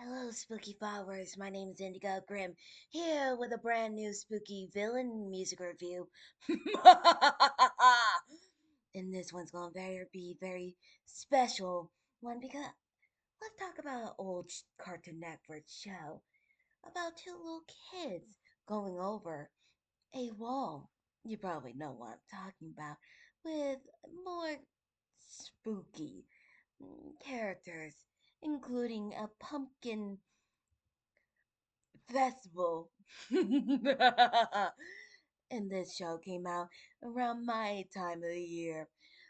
Hello, spooky followers. My name is Indigo Grimm, here with a brand new spooky villain music review. And this one's gonna be very special one because let's talk about an old Cartoon Network show about two little kids going over a wall. You probably know what I'm talking about, with more spooky characters, including a pumpkin festival. And this show came out around my time of the year,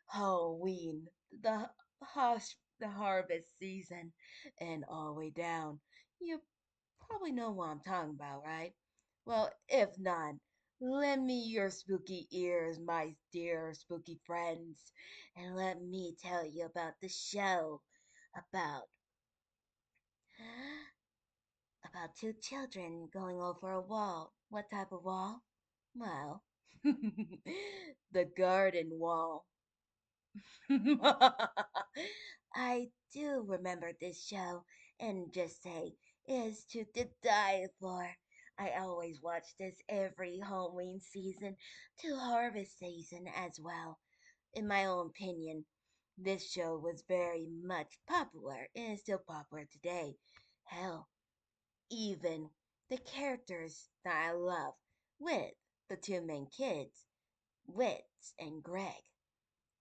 Halloween, the harvest season, and all the way down. You probably know what I'm talking about, right? Well, if not, lend me your spooky ears, my dear spooky friends, and let me tell you about the show about two children going over a wall. What type of wall? Well, the garden wall. I do remember this show, and just say, is to die for. I always watch this every Halloween season to harvest season as well. In my own opinion, this show was very much popular and is still popular today. Hell, even the characters that I love, with the two main kids, Wits and Greg,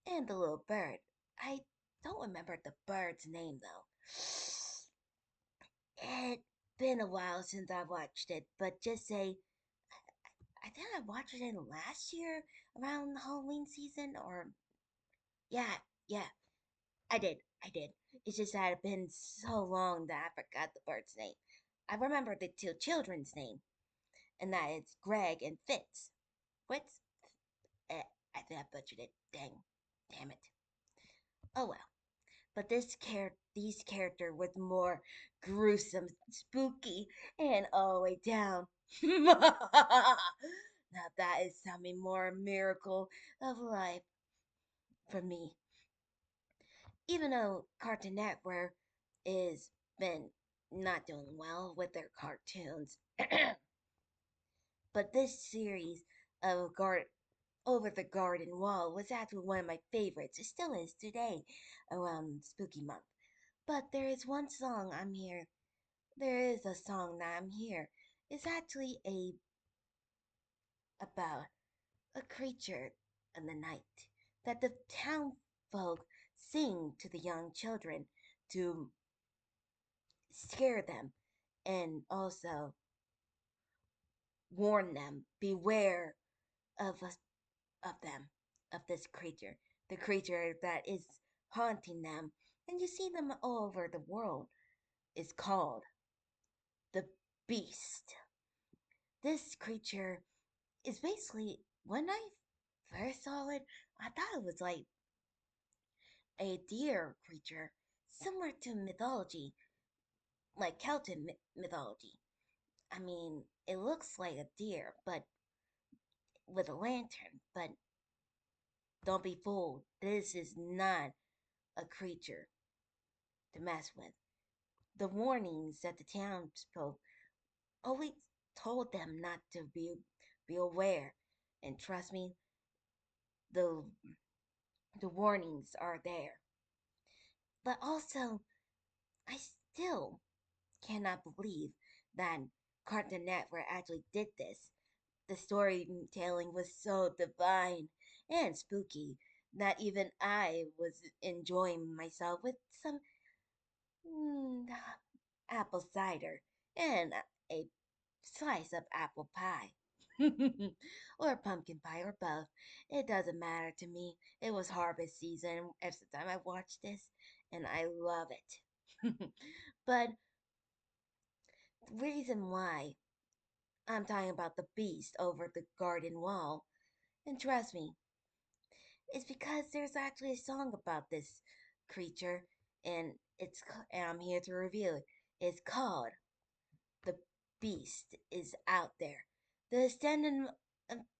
and the little bird. I don't remember the bird's name though. It's been a while since I watched it, but just say I think I watched it in last year around the Halloween season, or yeah, yeah, I did, I did. It's just that it's been so long that I forgot the bird's name. I remember the two children's name, and that it's Greg and Fitz. Fitz? I think I butchered it. Damn it. Oh well. But these character was more gruesome, spooky, and all the way down. Now that is something more miracle of life for me. Even though Cartoon Network is been not doing well with their cartoons, but this series of Over the Garden Wall was actually one of my favorites. It still is today around Spooky Month. But there is one song I'm here. There is a song that I'm here. It's actually a about a creature in the night that the town folk sing to the young children to scare them and also warn them beware of us of them, of this creature, the creature that is haunting them, and you see them all over the world, is called the Beast. This creature is basically, when I first saw it, I thought it was like a deer creature, similar to mythology, like Celtic mythology. I mean, it looks like a deer, but with a lantern, but don't be fooled. This is not a creature to mess with. The warnings that the townsfolk always told them not to be aware. And trust me, the the warnings are there. But also, I still cannot believe that Cartoon Network actually did this. The storytelling was so divine and spooky that even I was enjoying myself with some mm, apple cider and a slice of apple pie. Or pumpkin pie, or both. It doesn't matter to me. It was harvest season every time I watch this, and I love it. But the reason why I'm talking about the beast over the garden wall, and trust me, is because there's actually a song about this creature, and and I'm here to review it. It's called "The Beast Is Out There," the standard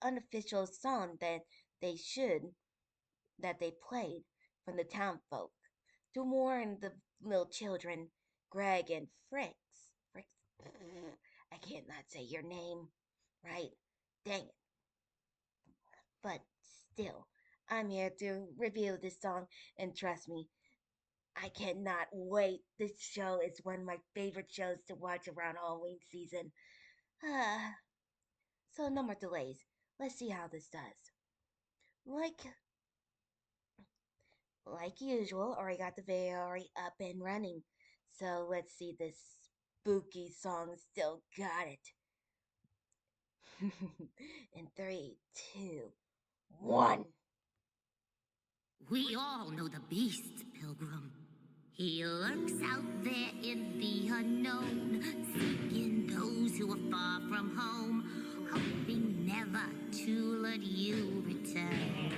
unofficial song they should that they played from the townfolk to warn the little children, Greg and Fricks. Fricks. I can't not say your name, right? Dang it. But still, I'm here to review this song, and trust me, I cannot wait. This show is one of my favorite shows to watch around Halloween season. Ah, so no more delays. Let's see how this does. Like like usual, already got the video already up and running. So let's see this spooky song still got it. In three, two, one. We all know the beast, Pilgrim. He lurks out there in the unknown, seeking those who are far from home, hoping never to let you return.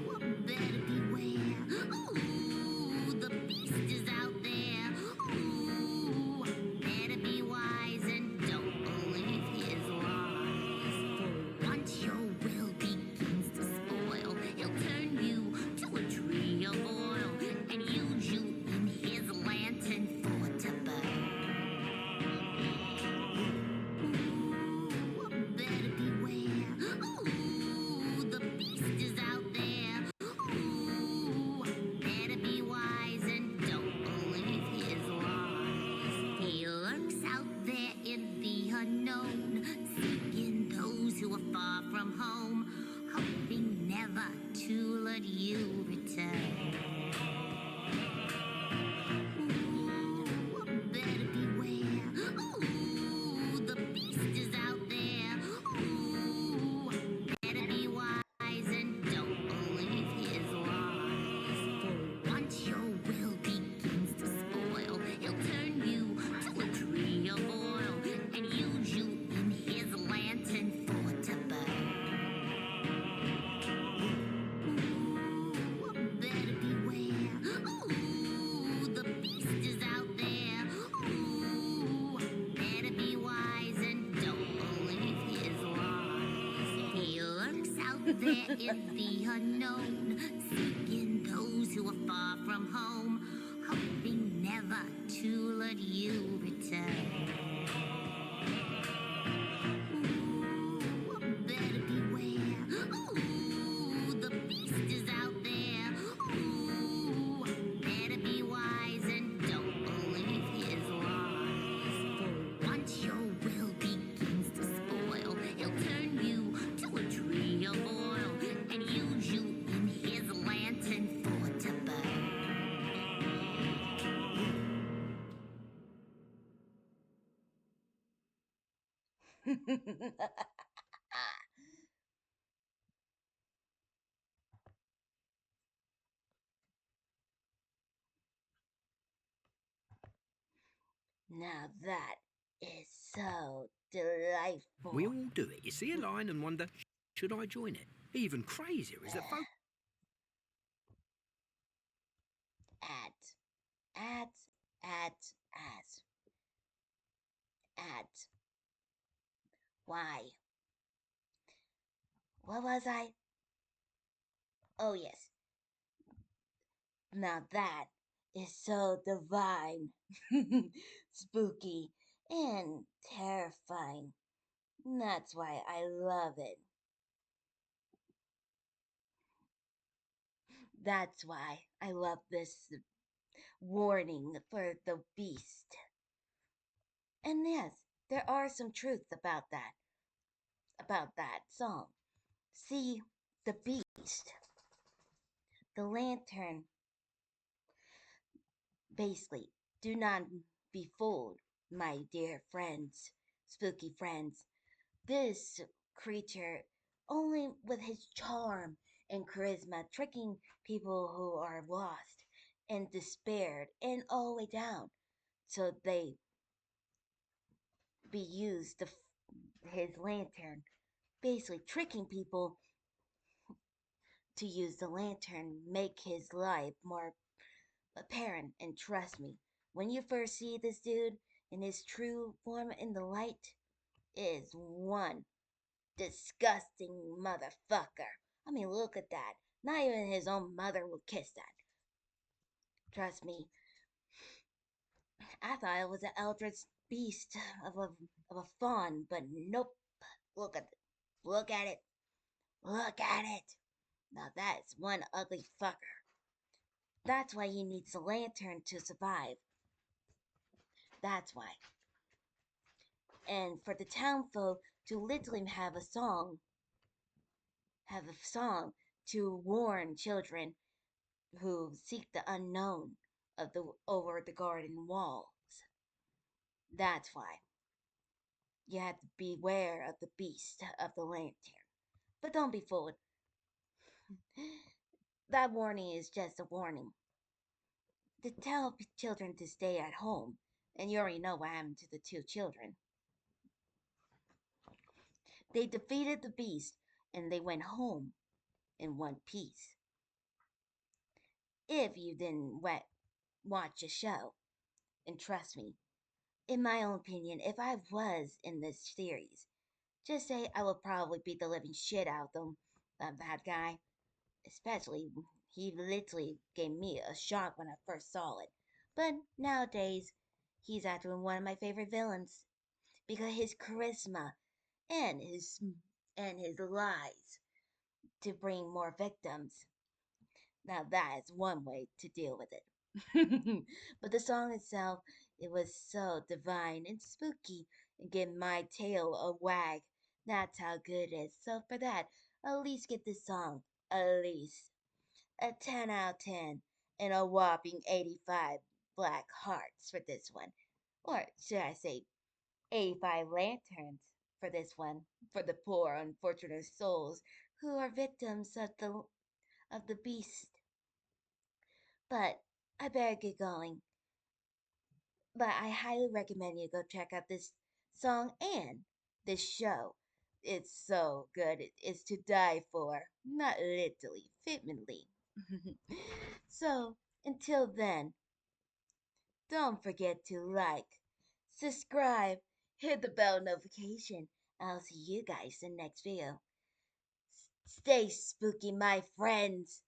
Ooh, better beware. Ooh, the beast is out there. Ooh, better be wise and don't believe his lies. For once your will begins to spoil, he'll turn you to a tree of oil and use you in his lantern for to burn. Ooh, better beware. Ooh, the beast is out there. Ooh, better be wise and don't believe his lies. He lurks out there in the unknown, seeking those who are far from home, hoping never to let you return. Ooh, better beware. Ooh, the beast is out there. Ooh, better be wise and don't believe his lies. For once your will begins to spoil, he'll turn you to a tree of oil and use you in his lantern for to burn. Ooh, better beware. Ooh, the beast is out there. Ooh, better be wise and don't believe his lies. He lurks out there in the unknown, seeking those who are far from home, hoping never to let you return. Ooh, better beware. Ooh, the beast is out there. Ooh, better be wise and don't believe his lies. For once your will begins to spoil, he'll turn you to a tree of oil and use you in his lantern for to burn. Now that is so delightful. We all do it. You see a line and wonder, should I join it? Even crazier is that folks. Ads, ads, ads, ads, ads. Why? What was I? Oh, yes. Now that is so divine, spooky, and terrifying. That's why I love it. That's why I love this warning for the beast. And yes, there are some truth about that song. See, the beast, the lantern, basically, do not be fooled, my dear friends, spooky friends. This creature, only with his charm and charisma, tricking people who are lost and despaired and all the way down, so they be used his lantern, basically tricking people to use the lantern, make his life more apparent. And trust me, when you first see this dude in his true form in the light, it is one disgusting motherfucker. I mean, look at that. Not even his own mother would kiss that. Trust me, I thought it was an eldritch beast of a fawn, but nope. Look at it. Look at it. Look at it. Now that's one ugly fucker. That's why he needs a lantern to survive. That's why. And for the townfolk to literally have a song to warn children who seek the unknown of the over the garden walls. That's why you have to beware of the beast of the lantern. But don't be fooled. That warning is just a warning. To tell children to stay at home, and you already know what happened to the two children. They defeated the beast and they went home in one piece. If you didn't watch the show, and trust me, in my own opinion, if I was in this series, just say I would probably beat the living shit out of them, that guy. Especially, he literally gave me a shock when I first saw it. But nowadays, he's actually one of my favorite villains because his charisma and his lies to bring more victims. Now that is one way to deal with it. But the song itself, it was so divine and spooky and gave my tail a wag. That's how good it is. So for that, at least get this song. At least a 10 out of 10 and a whopping 85 black hearts for this one. Or should I say 85 lanterns for this one, for the poor unfortunate souls who are victims of the beast. But I better get going. But I highly recommend you go check out this song and this show. It's so good. It's to die for. Not literally, figmently. So, until then, don't forget to like, subscribe, hit the bell notification. I'll see you guys in the next video. Stay spooky, my friends.